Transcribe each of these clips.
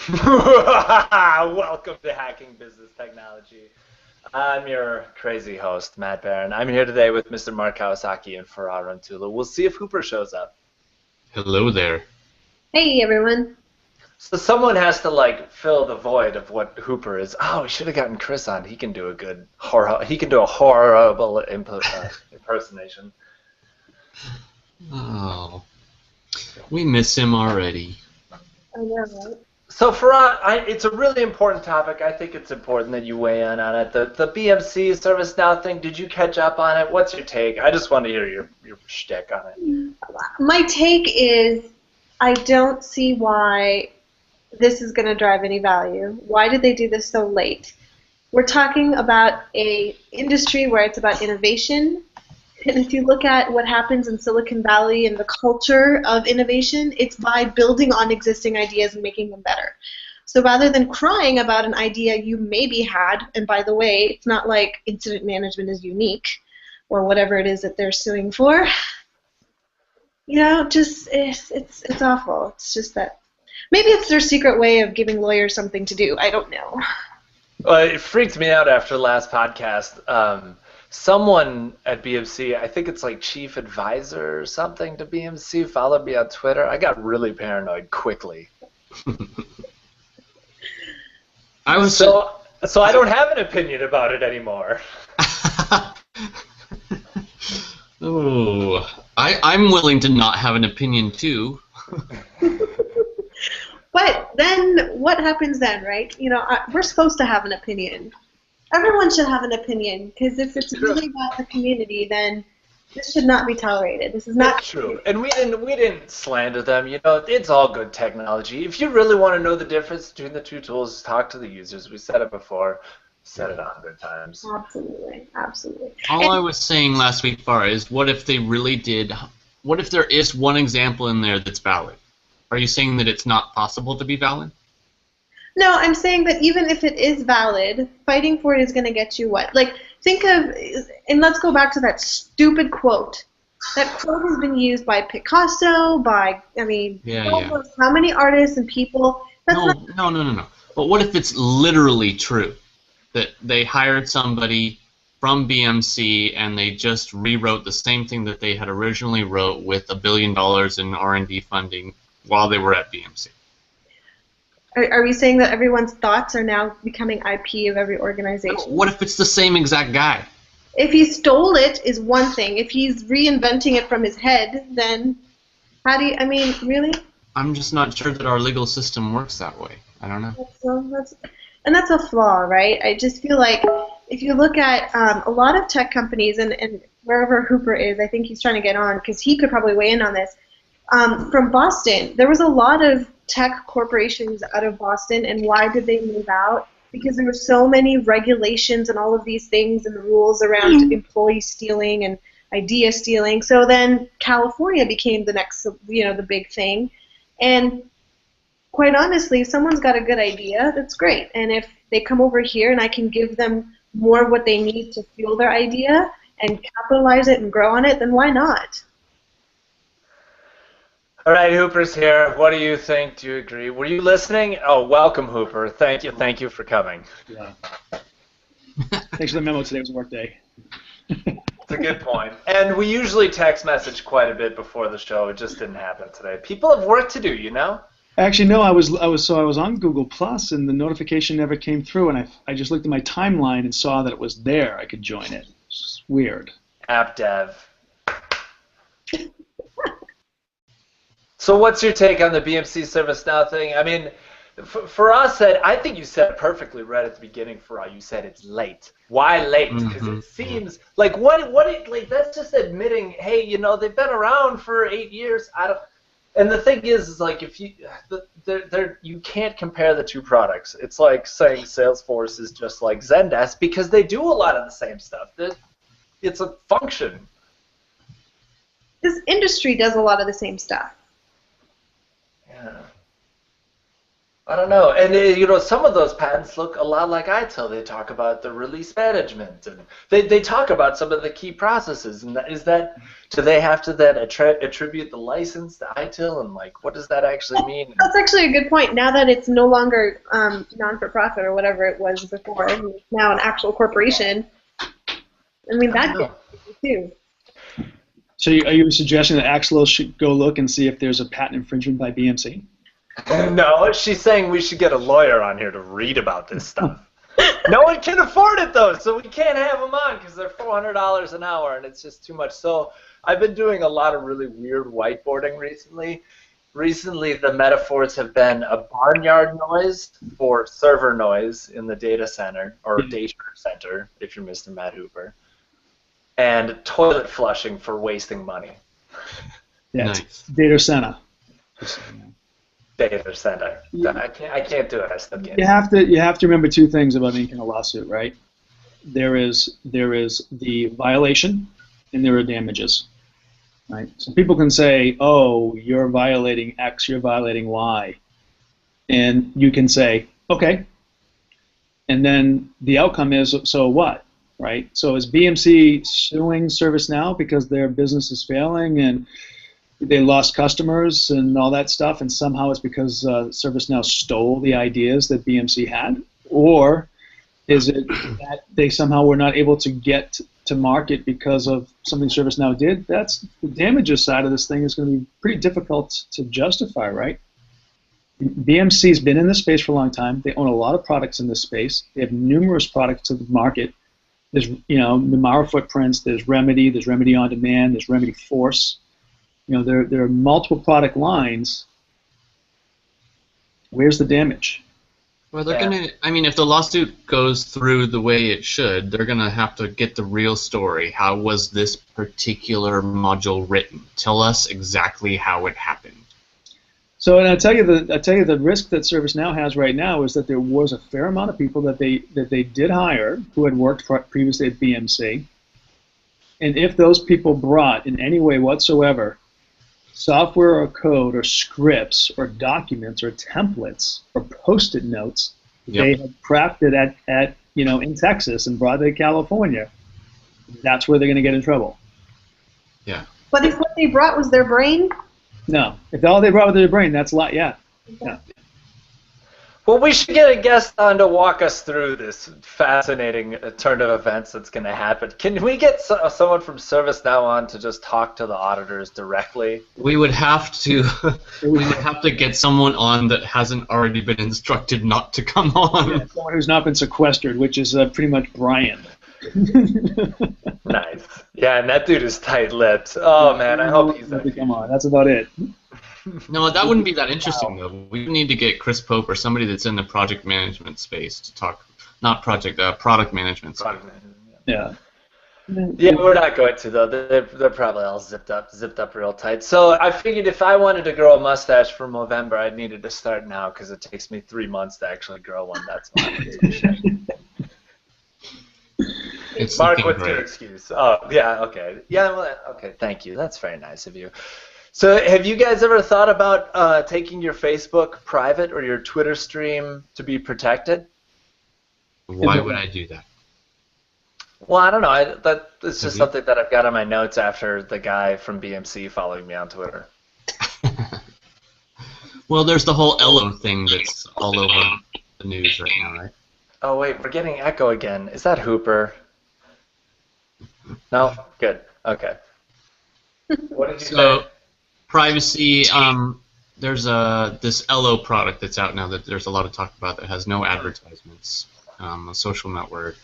Welcome to Hacking Business Technology. I'm your crazy host, Matt Barron. I'm here today with Mr. Mark Kawasaki and Farah Rantula. We'll see if Hooper shows up. Hello there. Hey everyone. So someone has to fill the void of what Hooper is. Oh, we should have gotten Chris on. He can do a good he can do a horrible impersonation. Oh, we miss him already. I know, right? So Farah, it's a really important topic. I think it's important that you weigh in on it. The BMC ServiceNow thing, did you catch up on it? What's your take? I just want to hear your shtick on it. My take is I don't see why this is going to drive any value. Why did they do this so late? We're talking about a industry where it's about innovation. And if you look at what happens in Silicon Valley and the culture of innovation, it's by building on existing ideas and making them better. So rather than crying about an idea you maybe had, and by the way, it's not like incident management is unique or whatever it is that they're suing for, just it's awful. It's just that maybe it's their secret way of giving lawyers something to do. I don't know. Well, it freaked me out after last podcast. Someone at BMC, I think it's like chief advisor or something to BMC, followed me on Twitter. I got really paranoid quickly. So I don't have an opinion about it anymore. Oh, I'm willing to not have an opinion too. But then what happens then, right? We're supposed to have an opinion. Everyone should have an opinion, because if it's really about the community, then this should not be tolerated. This is not true. And we didn't slander them. It's all good technology. If you really want to know the difference between the two tools, talk to the users. We said it before. Said it 100 times. Absolutely, absolutely. All I was saying last week, Farah, is what if they really did? What if there is one example in there that's valid? Are you saying that it's not possible to be valid? No, I'm saying that even if it is valid, fighting for it is going to get you what? Think of, and let's go back to that stupid quote. That quote has been used by Picasso, by, how many artists and people? No. But what if it's literally true? That they hired somebody from BMC and they just rewrote the same thing that they had originally wrote with $1 billion in R&D funding while they were at BMC. Are we saying that everyone's thoughts are now becoming IP of every organization? What if it's the same exact guy? If he stole it is one thing. If he's reinventing it from his head, then really? I'm just not sure that our legal system works that way. I don't know. That's a flaw, right? I just feel like if you look at a lot of tech companies, and wherever Hooper is, I think he's trying to get on because he could probably weigh in on this. From Boston, there was a lot of tech corporations out of Boston, and why did they move out? Because there were so many regulations and all of these things and the rules around employee stealing and idea stealing. So then California became the next, the big thing. And quite honestly, if someone's got a good idea, that's great. And if they come over here and I can give them more of what they need to fuel their idea and capitalize it and grow on it, then why not? All right, Hooper's here. What do you think? Do you agree? Were you listening? Oh, welcome, Hooper. Thank you for coming. Yeah. Thanks for the memo. Today was a work day. It's a good point. And we usually text message quite a bit before the show. It just didn't happen today. People have work to do, Actually, no. I was on Google Plus, and the notification never came through, and I just looked at my timeline and saw that it was there. I could join it. It's weird. App dev. So what's your take on the BMC ServiceNow thing? I mean, for us, I think you said it perfectly right at the beginning. You said it's late. Why late? Because it seems like that's just admitting, hey, they've been around for 8 years. And the thing is if you can't compare the two products. It's like saying Salesforce is just like Zendesk because they do a lot of the same stuff. It's a function. This industry does a lot of the same stuff. Yeah. I don't know. And some of those patents look a lot like ITIL. They talk about the release management, and they talk about some of the key processes. And do they have to then attribute the license to ITIL, and like what does that actually mean? That's actually a good point. Now that it's no longer non-for-profit or whatever it was before, and it's now an actual corporation. I mean, that gets too. So are you suggesting that Axlo should go look and see if there's a patent infringement by BMC? No, she's saying we should get a lawyer on here to read about this stuff. No one can afford it, though, so we can't have them on because they're $400 an hour, and it's just too much. So I've been doing a lot of really weird whiteboarding recently. Recently, the metaphors have been a barnyard noise for server noise in the data center, or data center, if you're Mr. Matt Hooper, and toilet flushing for wasting money. Yeah, Nice. Data center. Data center. I can't do it. I still can't. You have to remember two things about making a lawsuit, right? There is the violation, and there are damages, right? So people can say, "Oh, you're violating X, you're violating Y," and you can say, "Okay," and then the outcome is, "So what?" Right? So is BMC suing ServiceNow because their business is failing and they lost customers and all that stuff, and somehow it's because ServiceNow stole the ideas that BMC had? Or is it that they somehow were not able to get to market because of something ServiceNow did? That's the damages side of this thing is going to be pretty difficult to justify, right? BMC's been in this space for a long time. They own a lot of products in this space. They have numerous products to the market. There's, Numara Footprints, there's Remedy On Demand, there's Remedy Force. There are multiple product lines. Where's the damage? Well, they're gonna. I mean, if the lawsuit goes through the way it should, they're gonna have to get the real story. How was this particular module written? Tell us exactly how it happened. So, and I tell you the risk that ServiceNow has right now is that there was a fair amount of people that they did hire who had worked previously at BMC, and if those people brought in any way whatsoever software or code or scripts or documents or templates or post-it notes they had crafted at in Texas and brought to California, that's where they're going to get in trouble. Yeah. But if what they brought was their brain? No. If all they brought was their brain, that's a lot. Yeah. Well, we should get a guest on to walk us through this fascinating turn of events that's going to happen. Can we get someone from ServiceNow on to just talk to the auditors directly? We would have to. We would have to get someone on that hasn't already been instructed not to come on. Yeah, someone who's not been sequestered, which is pretty much Brian. Nice. Yeah, and that dude is tight-lipped. Oh man, I hope he's. Come on, that's about it. No, that wouldn't be that interesting though. We need to get Chris Pope or somebody that's in the project management space to talk. Not product management space. Yeah. Yeah, we're not going to though. They're probably all zipped up real tight. So I figured if I wanted to grow a mustache for Movember, I needed to start now because it takes me 3 months to actually grow one. That's why. It's Mark, what's great. your excuse? Oh, yeah, okay. Yeah, well, okay, thank you. That's very nice of you. So have you guys ever thought about taking your Facebook private or your Twitter stream to be protected? Why would I do that? Well, I don't know. That's just something that I've got on my notes after the guy from BMC following me on Twitter. Well, there's the whole Elo thing that's all over the news right now, right? Oh, wait, we're getting echo again. Is that Hooper? No? Good. Okay. What did you say? Privacy, there's this Elo product that's out now that there's a lot of talk about that has no advertisements, a social network.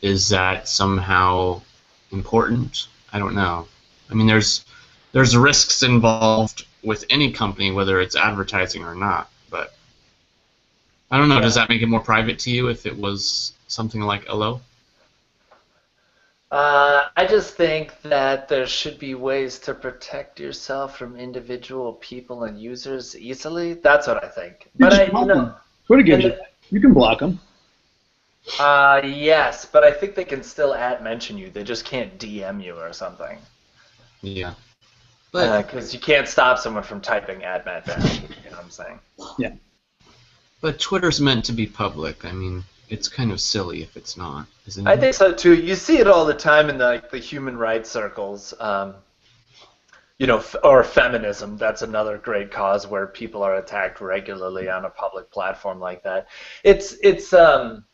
Is that somehow important? I don't know. I mean, there's risks involved with any company, whether it's advertising or not, but I don't know. Does that make it more private to you if it was something like Elo? I just think that there should be ways to protect yourself from individual people and users easily. That's what I think. But you can block them. Yes, but I think they can still mention you. They just can't DM you or something. Yeah. Because you can't stop someone from typing admin down. You know what I'm saying? Yeah. But Twitter's meant to be public. I mean, it's kind of silly if it's not, isn't it? I think so too. You see it all the time in the human rights circles. Or feminism. That's another great cause where people are attacked regularly on a public platform like that. It's the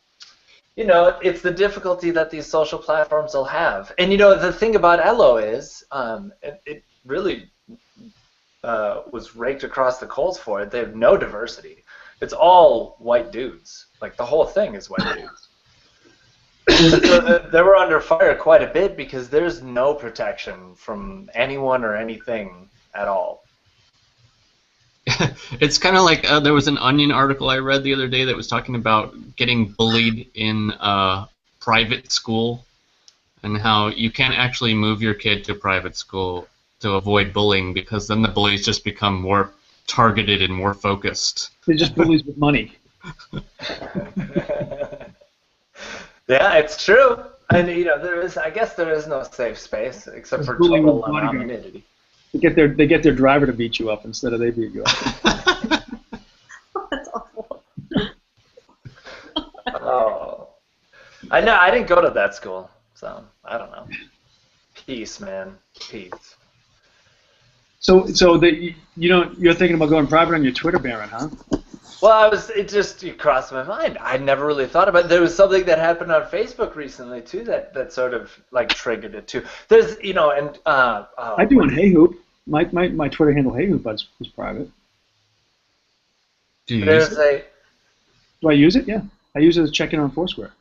difficulty that these social platforms will have. And the thing about Elo is, it really was raked across the coals for it. They have no diversity. It's all white dudes. Like the whole thing is white dudes. So they were under fire quite a bit because there's no protection from anyone or anything at all. It's kind of like there was an Onion article I read the other day that was talking about getting bullied in private school and how you can't actually move your kid to private school to avoid bullying because then the bullies just become more targeted and more focused. They're just bullies with money. Yeah, it's true. And I guess there is no safe space except for total anonymity. They get their driver to beat you up instead of they beat you up. That's awful. Oh, I know. I didn't go to that school, so I don't know. Peace, man. Peace. So you're thinking about going private on your Twitter, Baron, huh? Well, it crossed my mind. I never really thought about it. There was something that happened on Facebook recently too that sort of triggered it too. There's I do on HeyHoop. My Twitter handle HeyHoop is private. Do you use it? Do I use it? Yeah, I use it as check-in on Foursquare.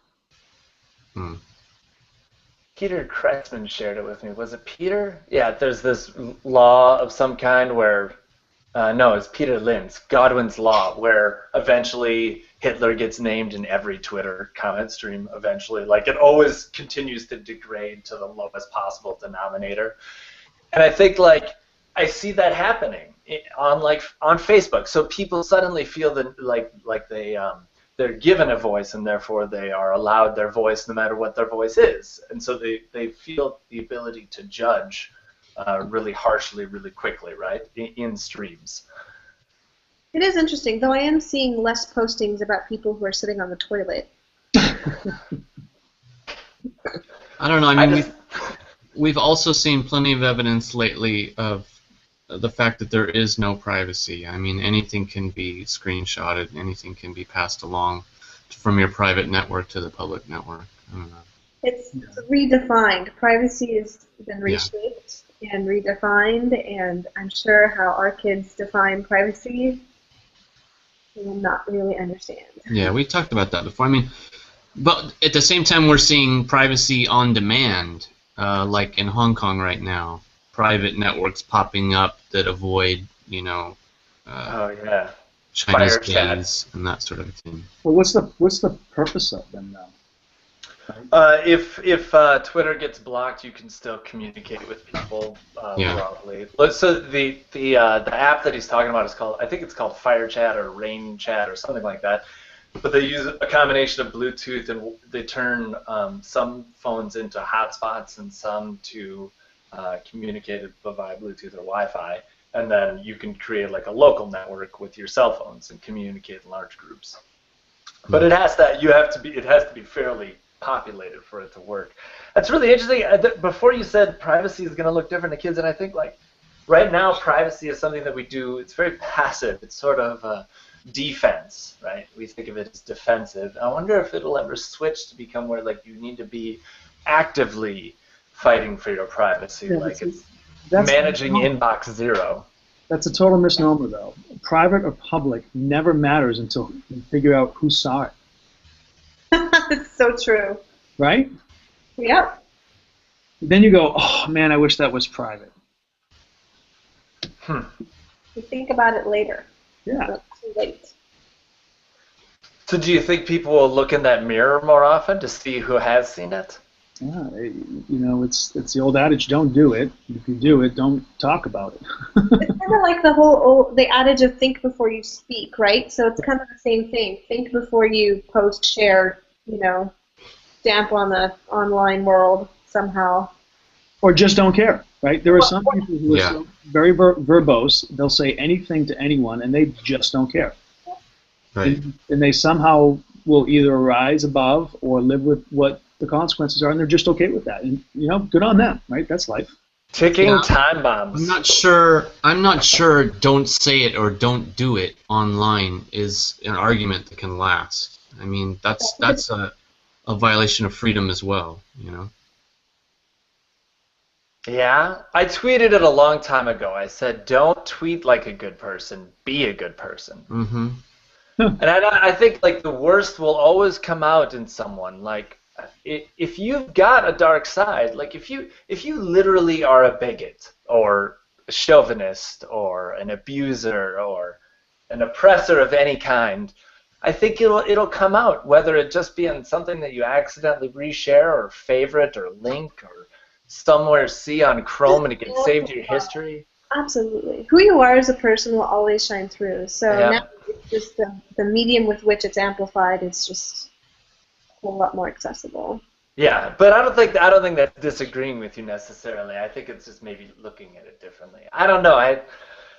Peter Kretzmann shared it with me. Was it Peter? Yeah. There's this law of some kind where. No, it's Peter Lind's Godwin's Law, where eventually Hitler gets named in every Twitter comment stream. Eventually, it always continues to degrade to the lowest possible denominator. And I think I see that happening on Facebook. So people suddenly feel that they're given a voice and therefore they are allowed their voice no matter what their voice is, and so they feel the ability to judge. Really harshly, really quickly, right? In streams. It is interesting, though I am seeing less postings about people who are sitting on the toilet. I don't know. I mean, we've also seen plenty of evidence lately of the fact that there is no privacy. I mean, anything can be screenshotted, anything can be passed along from your private network to the public network. I don't know. It's redefined. Privacy has been reshaped. And redefined, and I'm sure how our kids define privacy, they will not really understand. Yeah, we talked about that before. I mean, but at the same time, we're seeing privacy on demand, like in Hong Kong right now. Private networks popping up that avoid, China's gaze and that sort of thing. Well, what's the purpose of them now? If Twitter gets blocked, you can still communicate with people broadly. So the app that he's talking about is called, I think it's called Fire Chat or Rain Chat or something like that. But they use a combination of Bluetooth, and they turn some phones into hotspots and some to communicate via Bluetooth or Wi-Fi. And then you can create a local network with your cell phones and communicate in large groups. But it has to be fairly populated for it to work. That's really interesting. Before you said privacy is going to look different to kids, and I think right now privacy is something that we do. It's very passive. It's sort of defense, right? We think of it as defensive. I wonder if it'll ever switch to become where you need to be actively fighting for your privacy, it's managing inbox zero. That's a total misnomer, though. Private or public never matters until you figure out who saw it. It's so true. Right? Yep. Then you go, oh man, I wish that was private. You think about it later. Yeah. Not too late. So do you think people will look in that mirror more often to see who has seen it? Yeah, it's the old adage, don't do it. If you do it, don't talk about it. It's kind of like the adage of think before you speak, right? So it's kind of the same thing. Think before you post, share, stamp on the online world somehow. or just don't care, right? There are some people who are so very verbose. They'll say anything to anyone, and they just don't care. Right. And they somehow will either rise above or live with what the consequences are, and they're just okay with that. And good on them, right? That's life. Ticking time bombs. I'm not sure don't say it or don't do it online is an argument that can last. I mean, that's a violation of freedom as well, Yeah, I tweeted it a long time ago. I said, don't tweet like a good person, be a good person. Mm-hmm. And I think like the worst will always come out in someone. Like if you've got a dark side, like if you literally are a bigot or a chauvinist or an abuser or an oppressor of any kind, I think it'll come out, whether it just be on something that you accidentally reshare or favorite or link or somewhere see on Chrome and it gets saved to your history. Absolutely. Who you are as a person will always shine through. So now it's just the medium with which it's amplified is just a whole lot more accessible. Yeah, but I don't think that's disagreeing with you necessarily. I think it's just maybe looking at it differently. I don't know.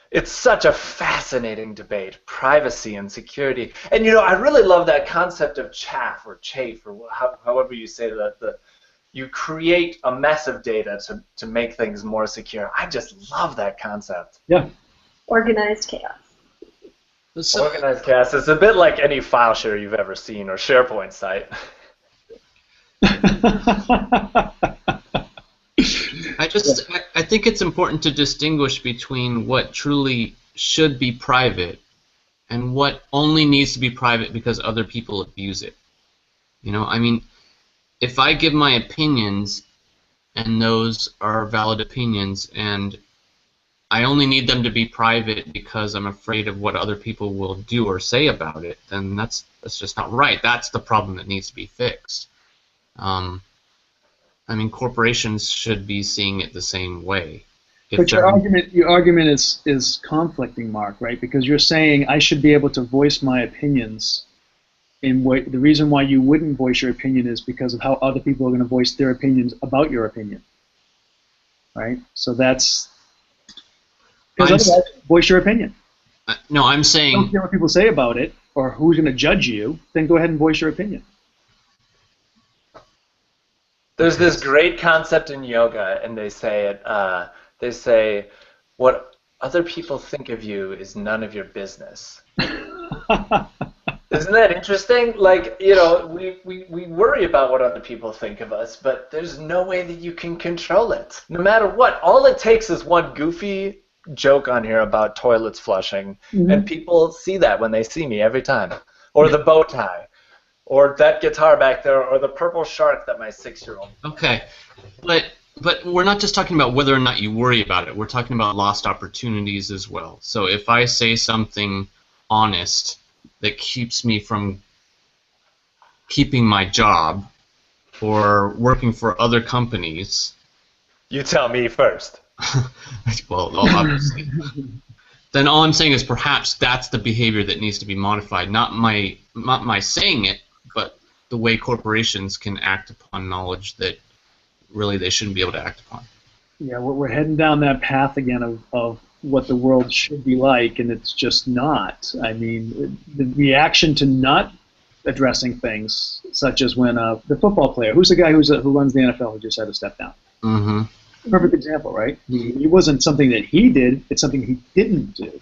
It's such a fascinating debate, privacy and security. And I really love that concept of chaff or chafe or however you say that. You create a mess of data to make things more secure. I just love that concept. Yeah. Organized chaos. Organized chaos is a bit like any file share you've ever seen or SharePoint site. I think it's important to distinguish between what truly should be private and what only needs to be private because other people abuse it. I mean, if I give my opinions and those are valid opinions and I only need them to be private because I'm afraid of what other people will do or say about it, then that's just not right. That's the problem that needs to be fixed. I mean, corporations should be seeing it the same way. But your argument is conflicting, Mark, right? Because you're saying I should be able to voice my opinions. The reason why you wouldn't voice your opinion is because of how other people are going to voice their opinions about your opinion, right? So that's because otherwise, voice your opinion. No, I'm saying don't care what people say about it or who's going to judge you. Then go ahead and voice your opinion. There's this great concept in yoga, and they say what other people think of you is none of your business. Isn't that interesting? Like, we worry about what other people think of us, but there's no way that you can control it. No matter what. All it takes is one goofy joke on here about toilets flushing, and people see that when they see me every time. Or the bow tie. Or that guitar back there, or the purple shark that my 6-year-old. Okay. But we're not just talking about whether or not you worry about it. We're talking about lost opportunities as well. So if I say something honest that keeps me from keeping my job or working for other companies. You tell me first. Well, obviously. Then all I'm saying is perhaps that's the behavior that needs to be modified. Not my saying it, but the way corporations can act upon knowledge that really they shouldn't be able to act upon. Yeah, we're heading down that path again of what the world should be like, and it's just not. I mean, the reaction to not addressing things, such as when the football player, who's the guy who runs the NFL who just had to step down? Mm-hmm. Perfect example, right? It wasn't something that he did; it's something he didn't do.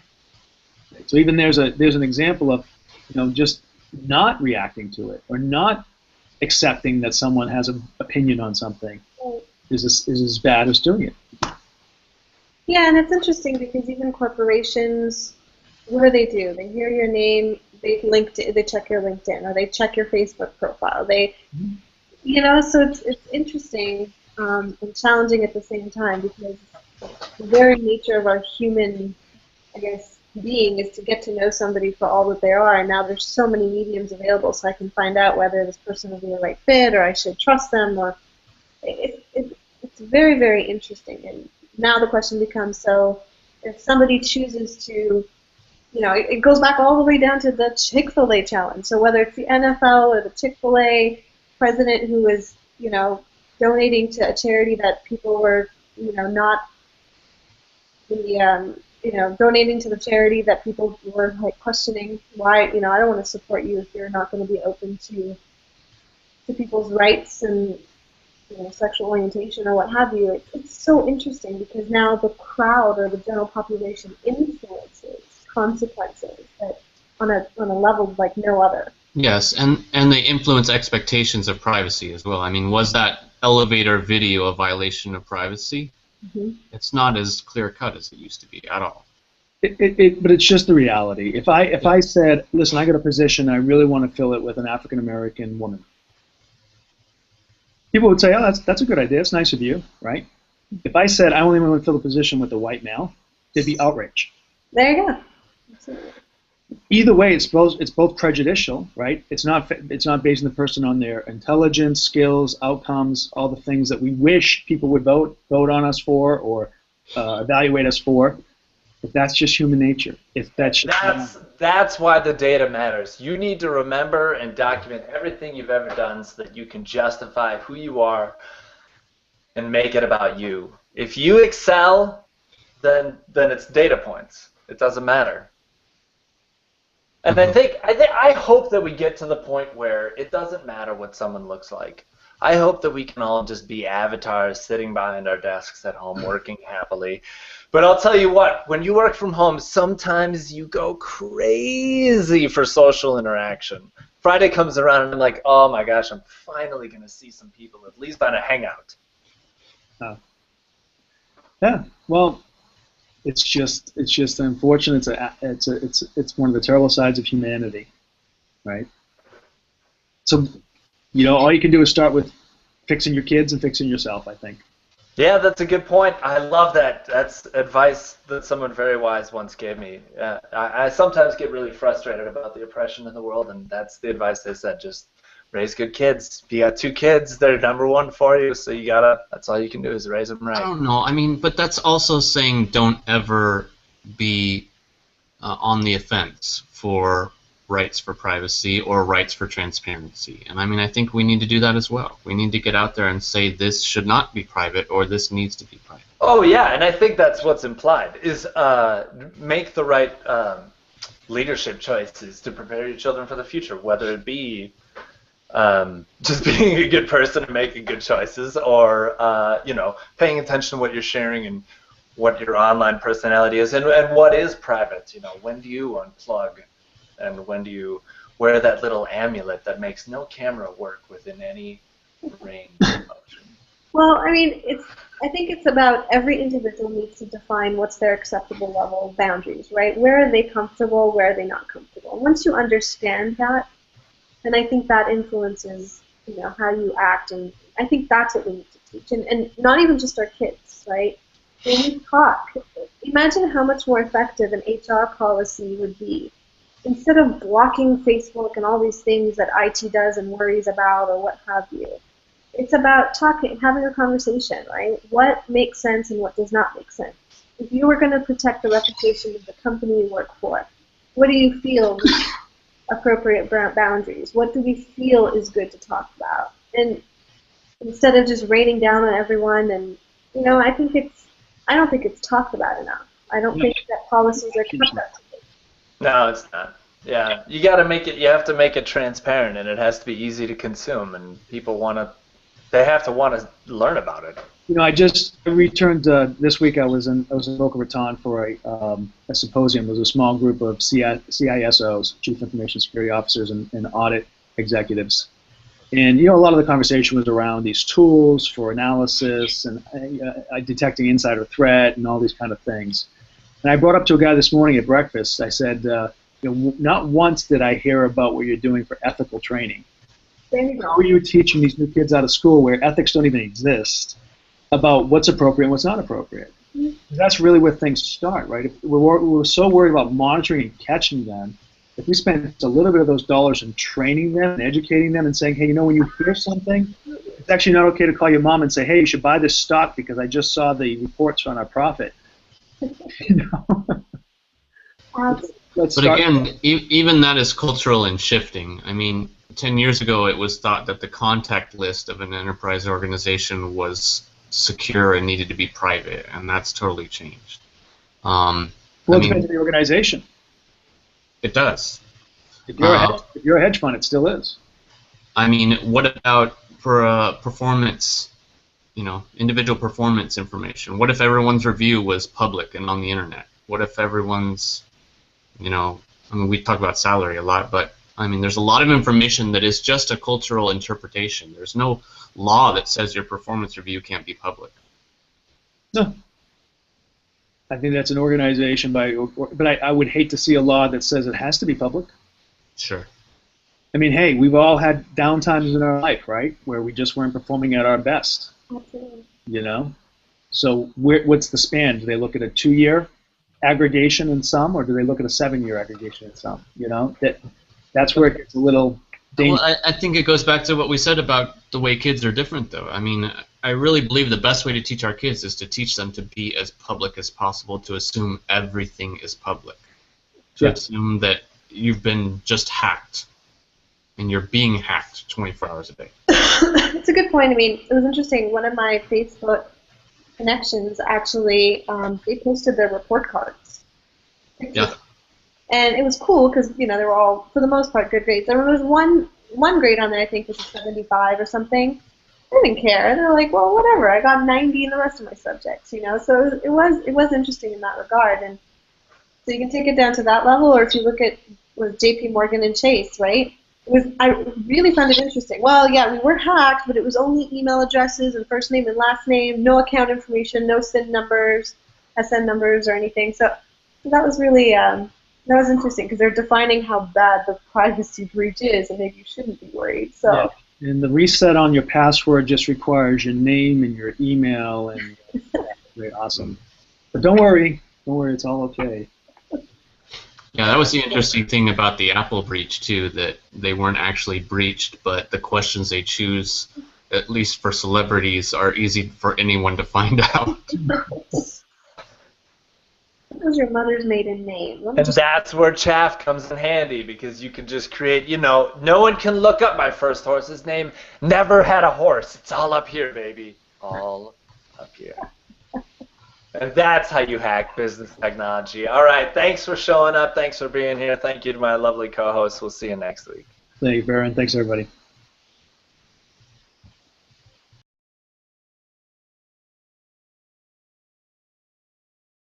So even there's an example of just not reacting to it or not accepting that someone has an opinion on something is as bad as doing it. Yeah, and it's interesting because even corporations, what do? They hear your name, they check your LinkedIn, or they check your Facebook profile. So it's interesting and challenging at the same time because the very nature of our human, I guess, being is to get to know somebody for all that they are. And now there's so many mediums available, so I can find out whether this person will be the right fit, or I should trust them, or it's very, very interesting. And now the question becomes, so if somebody chooses to, it goes back all the way down to the Chick-fil-A challenge. So whether it's the NFL or the Chick-fil-A president who is, donating to a charity that people were, not the, donating to the charity that people were like questioning why, I don't want to support you if you're not going to be open to people's rights and sexual orientation or what have you. It's so interesting because now the crowd or the general population influences consequences that on a level like no other. Yes, and they influence expectations of privacy as well. I mean, was that elevator video a violation of privacy? Mm-hmm. It's not as clear-cut as it used to be at all. But it's just the reality. If I said, listen, I got a position, I really want to fill it with an African American woman, people would say, oh, that's a good idea. It's nice of you, right? If I said I only want to fill a position with a white male, there'd be outrage. There you go. Absolutely. Either way, it's both prejudicial, right? It's not basing the person on their intelligence, skills, outcomes, all the things that we wish people would vote on us for or evaluate us for. But that's just human nature. That's why the data matters. You need to remember and document everything you've ever done so that you can justify who you are and make it about you. If you excel, then it's data points. It doesn't matter. And I hope that we get to the point where it doesn't matter what someone looks like. I hope that we can all just be avatars sitting behind our desks at home working happily. But I'll tell you what, when you work from home, sometimes you go crazy for social interaction. Friday comes around and I'm like, oh my gosh, I'm finally going to see some people, at least on a hangout. Yeah, well, it's just unfortunate. It's one of the terrible sides of humanity, right? So, all you can do is start with fixing your kids and fixing yourself, I think. Yeah, that's a good point. I love that. That's advice that someone very wise once gave me. I sometimes get really frustrated about the oppression in the world, and that's the advice they said. Just raise good kids. If you got 2 kids, they're number 1 for you, so that's all you can do is raise them right. I don't know. I mean, but that's also saying don't ever be on the offense for rights for privacy or rights for transparency. And I mean, I think we need to do that as well. We need to get out there and say this should not be private or this needs to be private. Oh, yeah, and I think that's what's implied, is make the right leadership choices to prepare your children for the future, whether it be just being a good person and making good choices, or paying attention to what you're sharing and what your online personality is, and what is private. When do you unplug, and when do you wear that little amulet that makes no camera work within any range of motion? Well, I mean, I think it's about every individual needs to define what's their acceptable level of boundaries, right? Where are they comfortable? Where are they not comfortable? Once you understand that, then I think that influences, how you act, and I think that's what we need to teach, and not even just our kids, right? When we talk, imagine how much more effective an HR policy would be. Instead of blocking Facebook and all these things that IT does and worries about or what have you, it's about having a conversation, right? What makes sense and what does not make sense. If you were going to protect the reputation of the company you work for, what do you feel appropriate boundaries? What do we feel is good to talk about? And instead of just raining down on everyone, and I don't think it's talked about enough. I don't think that policies are kept up to date. No, it's not. Yeah, you have to make it transparent, and it has to be easy to consume, and people they have to want to learn about it. I just returned this week. I was in Boca Raton for a symposium. It was a small group of CISOs, Chief Information Security Officers, and audit executives. And a lot of the conversation was around these tools for analysis and detecting insider threat and all these kind of things. And I brought up to a guy this morning at breakfast. I said, not once did I hear about what you're doing for ethical training. How are you teaching these new kids out of school where ethics don't even exist about what's appropriate and what's not appropriate? That's really where things start, right? If we're so worried about monitoring and catching them. If we spend a little bit of those dollars in training them and educating them and saying, hey, when you hear something, it's actually not okay to call your mom and say, hey, you should buy this stock because I just saw the reports on our profit. But again, even that is cultural and shifting. I mean, 10 years ago, it was thought that the contact list of an enterprise organization was secure and needed to be private, and that's totally changed. Well, it depends on the organization. It does. If you're a hedge fund, it still is. I mean, what about for performance, individual performance information? What if everyone's review was public and on the internet? What if everyone's, we talk about salary a lot, but I mean, there's a lot of information that is just a cultural interpretation. There's no law that says your performance review can't be public. No. I think that's an organization but I would hate to see a law that says it has to be public. Sure. I mean, hey, we've all had downtimes in our life, right, where we just weren't performing at our best. Absolutely. So what's the span? Do they look at a 2-year aggregation in some, or do they look at a 7-year aggregation in some? That's where it gets a little dangerous. Well, I think it goes back to what we said about the way kids are different, though. I mean, I really believe the best way to teach our kids is to teach them to be as public as possible, to assume everything is public, to assume that you've been just hacked, and you're being hacked 24 hours a day. That's a good point. I mean, it was interesting. One of my Facebook connections actually, they posted their report cards. Yeah. And it was cool because, they were all, for the most part, good grades. There was one grade on there, I think, was a 75 or something. They didn't care. They were like, well, whatever. I got 90 in the rest of my subjects, So it was interesting in that regard. And so you can take it down to that level, or if you look at with J.P. Morgan and Chase, right? I really found it interesting. Well, yeah, we were hacked, but it was only email addresses and first name and last name, no account information, no SIN numbers, SN numbers, or anything. So that was really that was interesting because they're defining how bad the privacy breach is, and maybe you shouldn't be worried. So. Yeah. And the reset on your password just requires your name and your email, and very awesome. But don't worry, it's all okay. Yeah, that was the interesting thing about the Apple breach, too, that they weren't actually breached, but the questions they choose, at least for celebrities, are easy for anyone to find out. What was your mother's maiden name? And that's where chaff comes in handy, because you can just create, no one can look up my first horse's name. Never had a horse. It's all up here, baby. All up here. And that's how you hack business technology. All right, thanks for showing up. Thanks for being here. Thank you to my lovely co-hosts. We'll see you next week. Thank you, Baron. Thanks, everybody.